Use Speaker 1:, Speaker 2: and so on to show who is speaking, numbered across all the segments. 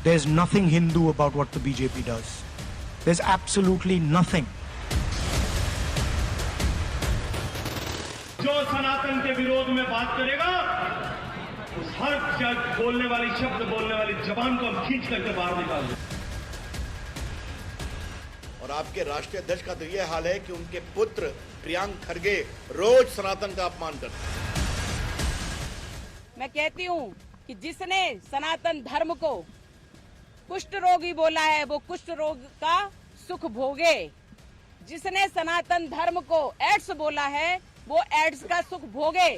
Speaker 1: There's nothing Hindu about what the BJP does. There's absolutely nothing.
Speaker 2: जो सनातन के विरोध में बात करेगा, उस हर शब्द बोलने वाली जबान को हम खींच करके बाहर निकाल दें।
Speaker 3: और आपके राष्ट्रीय अध्यक्ष का तो यह हाल है कि उनके पुत्र प्रियांक खरगे रोज सनातन का अपमान करते हैं।
Speaker 4: मैं कहती हूँ कि जिसने सनातन धर्म को कुष्ठ रोगी बोला है वो कुष्ठ रोग का सुख भोगे, जिसने सनातन धर्म को एड्स बोला है वो एड्स का सुख भोगे।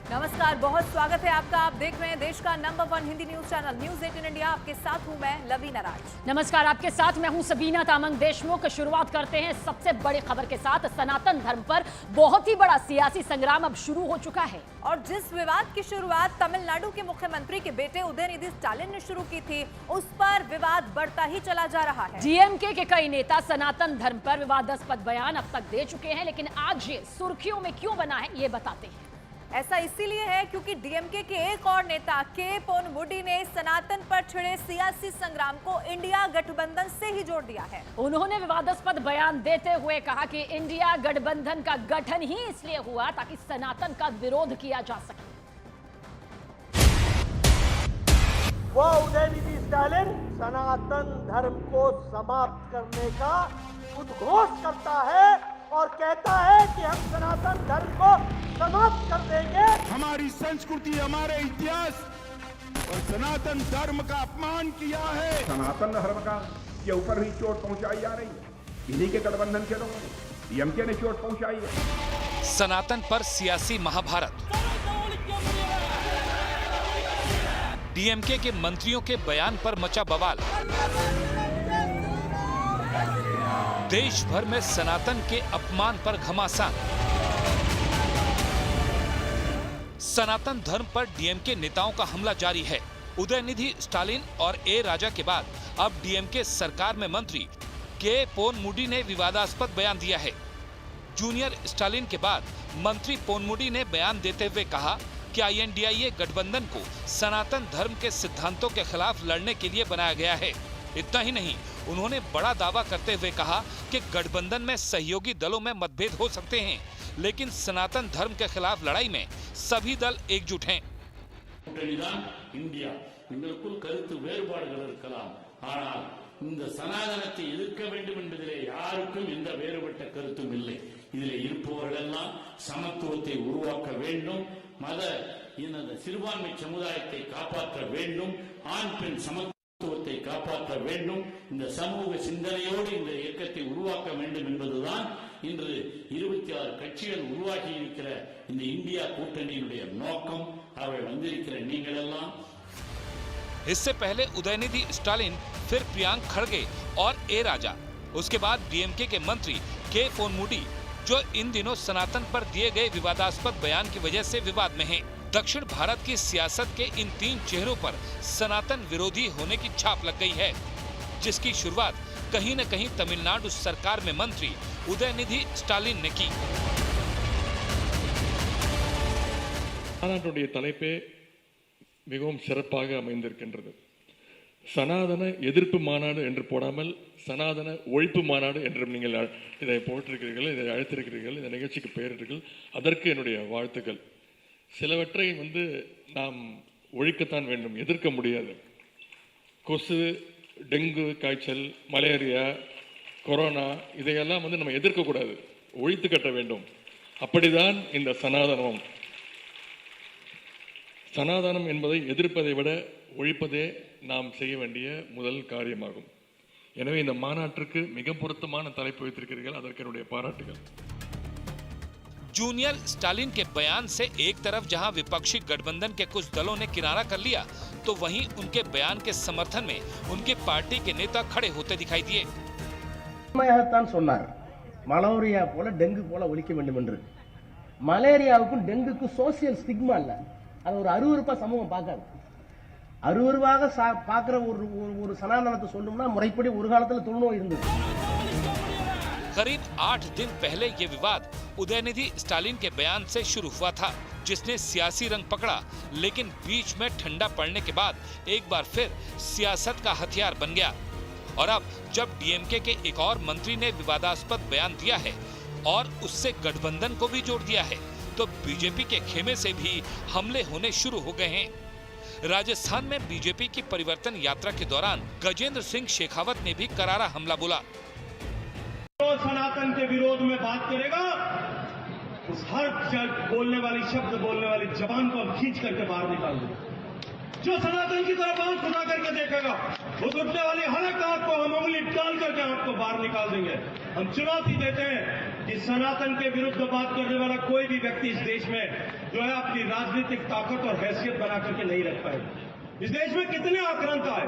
Speaker 5: नमस्कार, बहुत स्वागत है आपका। आप देख रहे हैं देश का number 1 Hindi news channel news 18 India. आपके साथ हूं मैं लवीना राज।
Speaker 6: नमस्कार, आपके साथ मैं हूं सबीना तामंग देशमुख। शुरुआत करते हैं सबसे बड़ी खबर के साथ। सनातन धर्म पर बहुत ही बड़ा सियासी संग्राम अब शुरू हो चुका है
Speaker 5: और जिस विवाद की शुरुआत तमिलनाडु के मुख्यमंत्री के बेटे उदयनिधि स्टालिन ने शुरू की थी, उस पर विवाद बढ़ता ही चला जा रहा है।
Speaker 6: डीएमके के कई नेता सनातन धर्म पर विवादास्पद बयान अब तक दे चुके हैं, लेकिन आज ये सुर्खियों में क्यों बना है ये बताते हैं।
Speaker 5: ऐसा इसीलिए है क्योंकि डीएमके के एक और नेता के पोनमुडी ने सनातन पर छिड़े सियासी संग्राम को इंडिया गठबंधन से ही जोड़ दिया है।
Speaker 6: उन्होंने विवादास्पद बयान देते हुए कहा कि इंडिया गठबंधन का गठन ही इसलिए हुआ ताकि सनातन का विरोध किया जा सके।
Speaker 7: वो उदयनिधि स्टालिन सनातन धर्म को समाप्त करने का उद्घोष करता है और कहता है कि हम सनातन धर्म को समाप्त कर देंगे।
Speaker 8: हमारी संस्कृति, हमारे इतिहास और सनातन धर्म का अपमान किया है।
Speaker 9: सनातन धर्म का के ऊपर ही चोट पहुंचाई जा रही है। इन्हीं के गठबंधन के लोगों ने, डीएमके ने चोट पहुंचाई है।
Speaker 10: सनातन पर सियासी महाभारत। डीएमके के मंत्रियों के बयान पर मचा बवाल। देश भर में सनातन के अपमान पर घमासान। सनातन धर्म पर डीएमके नेताओं का हमला जारी है। उदयनिधि स्टालिन और ए राजा के बाद अब डीएमके सरकार में मंत्री के पोनमुडी ने विवादास्पद बयान दिया है। जूनियर स्टालिन के बाद मंत्री पोनमुडी ने बयान देते हुए कहा कि आईएनडीआईए गठबंधन को सनातन धर्म के सिद्धांतों के खिलाफ लड़ने के लिए बनाया गया है। इतना ही नहीं, उन्होंने बड़ा दावा करते हुए कहा कि गठबंधन में सहयोगी दलों में मतभेद हो सकते हैं, लेकिन सनातन धर्म के खिलाफ लड़ाई में सभी दल एकजुट हैं।
Speaker 2: இந்தியா எங்களுக்குள் கருத்து வேறுபாடுகள் இருக்கலாம், ஆனால் இந்த சனாதனத்தை எதிர்க்க வேண்டும் என்பதிலே யாருக்கும் எந்த வேறுபட்ட கருத்தும் இல்லை. இதிலே இருப்பவர்கள் எல்லாம் சமத்துவத்தை உருவாக்க வேண்டும், மத சிறுபான்மை சமுதாயத்தை காப்பாற்ற வேண்டும், ஆண் பெண் சமத்துவத்தை காப்பாற்ற வேண்டும், இந்த சமூக சிந்தனையோடு இந்த இயக்கத்தை உருவாக்க வேண்டும் என்பதுதான் இன்று 26 கட்சிகள் உருவாகி இருக்கிற இந்த இந்தியா கூட்டணியினுடைய நோக்கம். அவை வந்திருக்கிற நீங்கள் எல்லாம்।
Speaker 10: इससे पहले उदयनिधि स्टालिन, फिर प्रियांक खड़गे और ए राजा, उसके बाद डीएमके के मंत्री के पोनमुडी, जो इन दिनों सनातन पर दिए गए विवादास्पद बयान की वजह से विवाद में हैं। दक्षिण भारत की सियासत के इन तीन चेहरों पर सनातन विरोधी होने की छाप लग गई है, जिसकी शुरुआत कहीं न कहीं तमिलनाडु सरकार में मंत्री उदयनिधि स्टालिन ने की।
Speaker 11: மாநாட்டுடைய தலைப்பே மிகவும் சிறப்பாக அமைந்திருக்கின்றது. சனாதன எதிர்ப்பு மாநாடு என்று போடாமல் சனாதன ஒழிப்பு மாநாடு என்றும் நீங்கள் இதை போட்டிருக்கிறீர்கள், இதை அழைத்திருக்கிறீர்கள், இந்த நிகழ்ச்சிக்கு பெயரிட்டீர்கள். அதற்கு என்னுடைய வாழ்த்துக்கள். சிலவற்றை நாம் ஒழிக்கத்தான் வேண்டும், எதிர்க்க முடியாது. கொசு, டெங்கு காய்ச்சல், மலேரியா, கொரோனா இதையெல்லாம் நம்ம எதிர்க்கக்கூடாது, ஒழித்து கட்ட வேண்டும். அப்படிதான் இந்த சனாதனம். சனாதனம் என்பதை எதிர்ப்பதை விட ஒழிப்பதே நாம் செய்ய வேண்டிய முதல் காரியமாகும். எனவே இந்த மாநாட்டிற்கு மிக பொருத்தமான தலைப்பு வைத்திருக்கிறீர்கள், அதற்கு என்னுடைய பாராட்டுகள்.
Speaker 10: जूनियर स्टालिन के बयान से एक तरफ जहां विपक्षी गठबंधन के कुछ दलों ने किनारा कर लिया, तो वहीं उनके बयान के समर्थन में उनकी पार्टी के नेता खड़े होते दिखाई दिए।
Speaker 7: மலேரியா போல டெங்கு போல ஒழிக்க வேண்டும் என்று. மலேரியாவுக்கும் டெங்குக்கும் சோசியல் ஸ்டிக்மா இல்ல, அது ஒரு அருவருப்பா சமூகம் பார்க்காது. அருவருவாக பார்க்குற ஒரு சனாதனத்தை சொல்லணும்னா முறைப்படி ஒரு காலத்தில் தொழுநோய் இருந்தது.
Speaker 10: करीब 8 दिन पहले ये विवाद उदयनिधि स्टालिन के बयान से शुरू हुआ था, जिसने सियासी रंग पकड़ा, लेकिन बीच में ठंडा पड़ने के बाद एक बार फिर सियासत का हथियार बन गया। और अब जब डीएमके के एक और मंत्री ने विवादास्पद बयान दिया है और उससे गठबंधन को भी जोड़ दिया है, तो बीजेपी के खेमे से भी हमले होने शुरू हो गए हैं। राजस्थान में बीजेपी की परिवर्तन यात्रा के दौरान गजेंद्र सिंह शेखावत ने भी करारा हमला बोला।
Speaker 7: जो सनातन के विरोध में बात करेगा, उस हर बोलने वाली शब्द बोलने वाली जबान को हम खींच करके बाहर निकाल देंगे। जो सनातन की तरफ आंख खुदा करके देखेगा, उस उठने वाली हर एक आंख को हम उंगली डाल करके आपको बाहर निकाल देंगे। हम चुनौती देते हैं कि सनातन के विरुद्ध बात करने वाला कोई भी व्यक्ति इस देश में जो है अपनी राजनीतिक ताकत और हैसियत बना करके नहीं रख पाएगा। इस देश में कितने आक्रांता है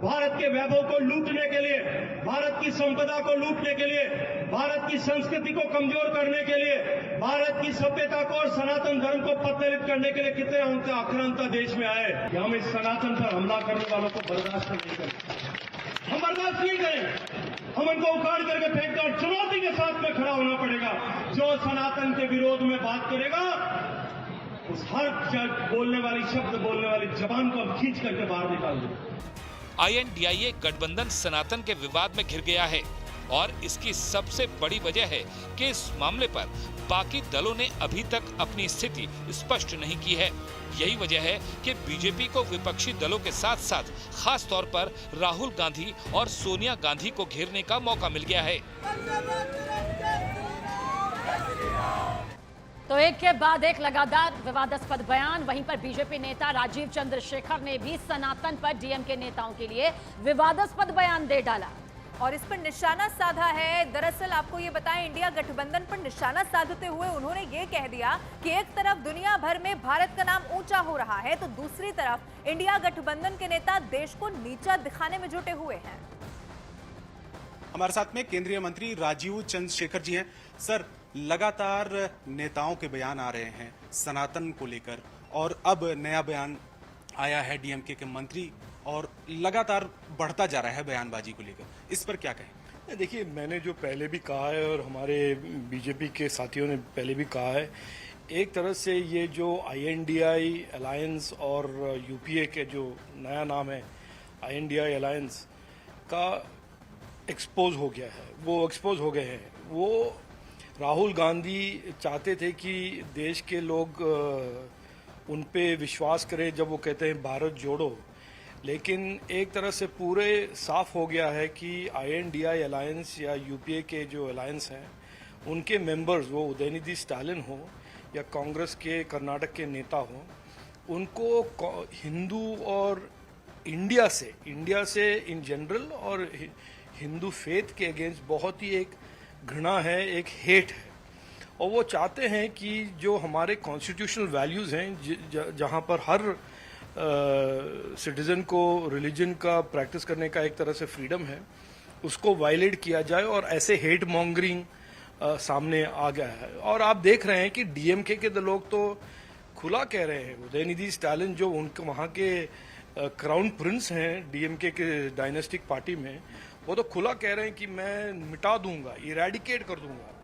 Speaker 7: भारत के वैभव को लूटने के लिए, भारत की संपदा को लूटने के लिए, भारत की संस्कृति को कमजोर करने के लिए, भारत की सभ्यता को और सनातन धर्म को पतलित करने के लिए कितने आक्रांता देश में आए कि हम इस सनातन पर हमला करने वालों को बर्दाश्त नहीं करें। हम बर्दाश्त नहीं करें। हम उनको उखाड़ करके फेंकते और चुनौती के साथ में खड़ा होना पड़ेगा। जो सनातन के विरोध में बात करेगा, उस हर बोलने वाली शब्द बोलने वाली जबान को हम खींच करके बाहर निकाल देंगे।
Speaker 10: INDIA गठबंधन सनातन के विवाद में घिर गया है और इसकी सबसे बड़ी वजह है कि इस मामले पर बाकी दलों ने अभी तक अपनी स्थिति स्पष्ट नहीं की है। यही वजह है कि बीजेपी को विपक्षी दलों के साथ साथ खास तौर पर राहुल गांधी और सोनिया गांधी को घेरने का मौका मिल गया है।
Speaker 6: तो एक के बाद एक लगातार विवादास्पद बयान। वहीं पर बीजेपी नेता राजीव चंद्रशेखर ने भी सनातन पर डीएमके नेताओं के लिए विवादास्पद बयान दे डाला
Speaker 5: और इस पर निशाना साधा है। दरअसल आपको ये बताएं, इंडिया गठबंधन पर निशाना साधते हुए उन्होंने ये कह दिया कि एक तरफ दुनिया भर में भारत का नाम ऊंचा हो रहा है, तो दूसरी तरफ इंडिया गठबंधन के नेता देश को नीचा दिखाने में जुटे हुए हैं।
Speaker 12: हमारे साथ में केंद्रीय मंत्री राजीव चंद्रशेखर जी हैं। सर, लगातार नेताओं के बयान आ रहे हैं सनातन को लेकर और अब नया बयान आया है डीएमके के मंत्री और लगातार बढ़ता जा रहा है बयानबाजी को लेकर, इस पर क्या कहें?
Speaker 13: देखिए, मैंने जो पहले भी कहा है और हमारे बीजेपी के साथियों ने पहले भी कहा है, एक तरह से ये जो INDI अलायंस और यूपीए के जो नया नाम है INDI अलायंस का एक्सपोज हो गया है, वो एक्सपोज हो गए हैं। वो राहुल गांधी चाहते थे कि देश के लोग उन पे विश्वास करें जब वो कहते हैं भारत जोड़ो, लेकिन एक तरह से पूरे साफ हो गया है कि INDI अलायंस या यूपीए के जो अलायंस हैं उनके मेंबर्स, वो उदयनिधि स्टालिन हो या कांग्रेस के कर्नाटक के नेता हो, उनको हिंदू और इंडिया से इन जनरल और हिंदू फेथ के अगेंस्ट बहुत ही एक घृणा है, एक हेट है। और वो चाहते हैं कि जो हमारे कॉन्स्टिट्यूशनल वैल्यूज़ हैं, जहाँ पर हर सिटीज़न को रिलीजन का प्रैक्टिस करने का एक तरह से फ्रीडम है, उसको वायलेट किया जाए और ऐसे हेट मॉन्गरिंग सामने आ गया है। और आप देख रहे हैं कि डीएमके के लोग तो खुला कह रहे हैं, उदयनिधि स्टालिन जो उनके वहाँ के क्राउन प्रिंस हैं डीएमके के डायनेस्टिक पार्टी में, वो तो खुला कह रहे हैं कि मैं मिटा दूंगा, इरेडिकेट कर दूंगा